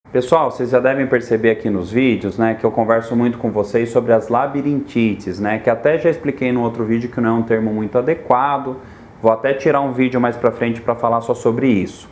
Pessoal, vocês já devem perceber aqui nos vídeos, né, que eu converso muito com vocês sobre as labirintites, né, que até já expliquei no outro vídeo que não é um termo muito adequado. Vou até tirar um vídeo mais pra frente para falar só sobre isso.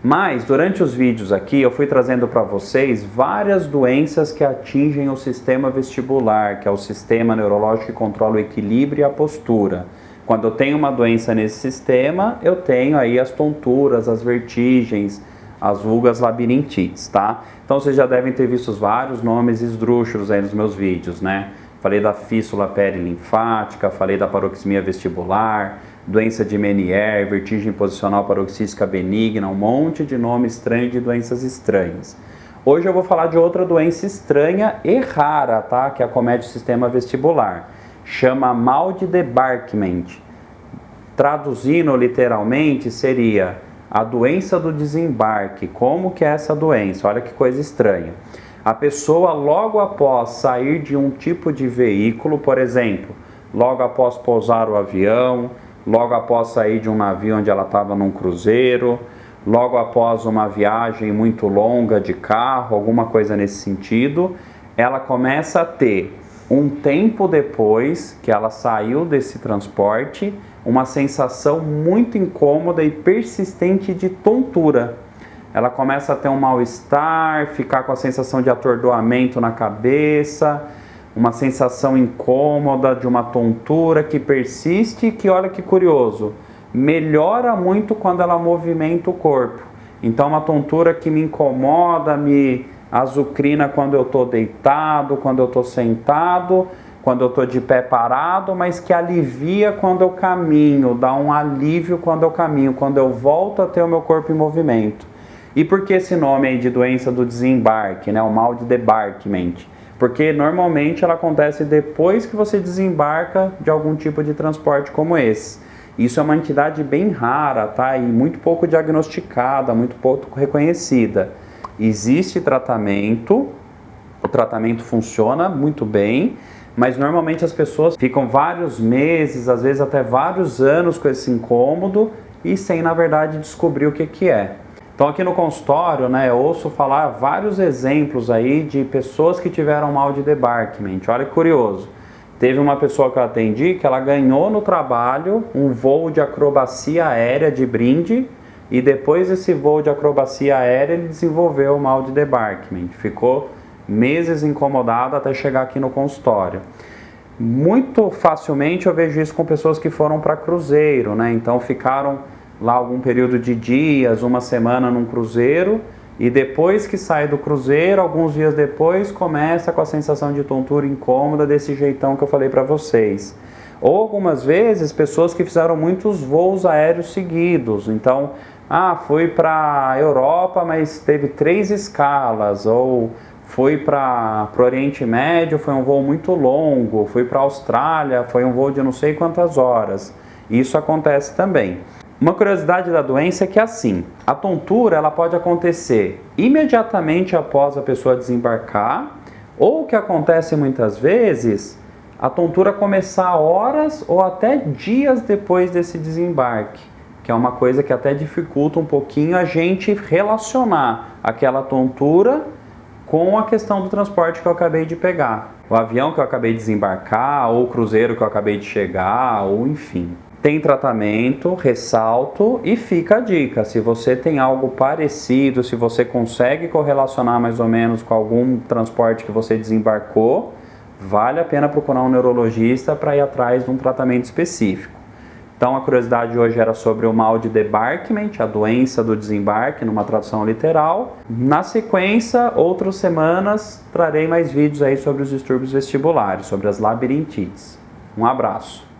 Mas, durante os vídeos aqui, eu fui trazendo para vocês várias doenças que atingem o sistema vestibular, que é o sistema neurológico que controla o equilíbrio e a postura. Quando eu tenho uma doença nesse sistema, eu tenho aí as tonturas, as vertigens, as vulgas labirintites, tá? Então vocês já devem ter visto vários nomes esdrúxulos aí nos meus vídeos, né? Falei da fístula perilinfática, falei da paroxismia vestibular, doença de Meniere, vertigem posicional paroxística benigna, um monte de nome estranho de doenças estranhas. Hoje eu vou falar de outra doença estranha e rara, tá? Que acomete o sistema vestibular. Chama mal de Debarkment. Traduzindo literalmente seria a doença do desembarque. Como que é essa doença? Olha que coisa estranha. A pessoa logo após sair de um tipo de veículo, por exemplo, logo após pousar o avião, logo após sair de um navio onde ela estava num cruzeiro, logo após uma viagem muito longa de carro, alguma coisa nesse sentido, ela começa a ter, um tempo depois que ela saiu desse transporte, uma sensação muito incômoda e persistente de tontura. Ela começa a ter um mal-estar, ficar com a sensação de atordoamento na cabeça, uma sensação incômoda de uma tontura que persiste e que, olha que curioso, melhora muito quando ela movimenta o corpo. Então, uma tontura que me incomoda, me azucrina quando eu estou deitado, quando eu estou sentado, quando eu estou de pé parado, mas que alivia quando eu caminho, dá um alívio quando eu caminho, quando eu volto a ter o meu corpo em movimento. E por que esse nome aí de doença do desembarque, né? O mal de Debarkment? Porque normalmente ela acontece depois que você desembarca de algum tipo de transporte como esse. Isso é uma entidade bem rara, tá? E muito pouco diagnosticada, muito pouco reconhecida. Existe tratamento, o tratamento funciona muito bem, mas normalmente as pessoas ficam vários meses, às vezes até vários anos com esse incômodo e sem, na verdade, descobrir o que é. Então aqui no consultório, né, eu ouço falar vários exemplos aí de pessoas que tiveram mal de Debarkment. Olha que curioso. Teve uma pessoa que eu atendi que ela ganhou no trabalho um voo de acrobacia aérea de brinde e depois desse voo de acrobacia aérea ele desenvolveu o mal de Debarkment. Ficou meses incomodado até chegar aqui no consultório. Muito facilmente eu vejo isso com pessoas que foram para cruzeiro, né? Então ficaram lá algum período de dias, uma semana num cruzeiro, e depois que sai do cruzeiro, alguns dias depois, começa com a sensação de tontura incômoda desse jeitão que eu falei para vocês. Ou algumas vezes, pessoas que fizeram muitos voos aéreos seguidos, então, fui para a Europa, mas teve 3 escalas, ou fui para o Oriente Médio, foi um voo muito longo, fui para a Austrália, foi um voo de não sei quantas horas. Isso acontece também. Uma curiosidade da doença é que assim, a tontura ela pode acontecer imediatamente após a pessoa desembarcar, ou o que acontece muitas vezes, a tontura começar horas ou até dias depois desse desembarque, que é uma coisa que até dificulta um pouquinho a gente relacionar aquela tontura com a questão do transporte que eu acabei de pegar. O avião que eu acabei de desembarcar, ou o cruzeiro que eu acabei de chegar, ou enfim. Tem tratamento, ressalto, e fica a dica, se você tem algo parecido, se você consegue correlacionar mais ou menos com algum transporte que você desembarcou, vale a pena procurar um neurologista para ir atrás de um tratamento específico. Então a curiosidade de hoje era sobre o mal de Debarkment, a doença do desembarque, numa tradução literal. Na sequência, outras semanas, trarei mais vídeos aí sobre os distúrbios vestibulares, sobre as labirintites. Um abraço!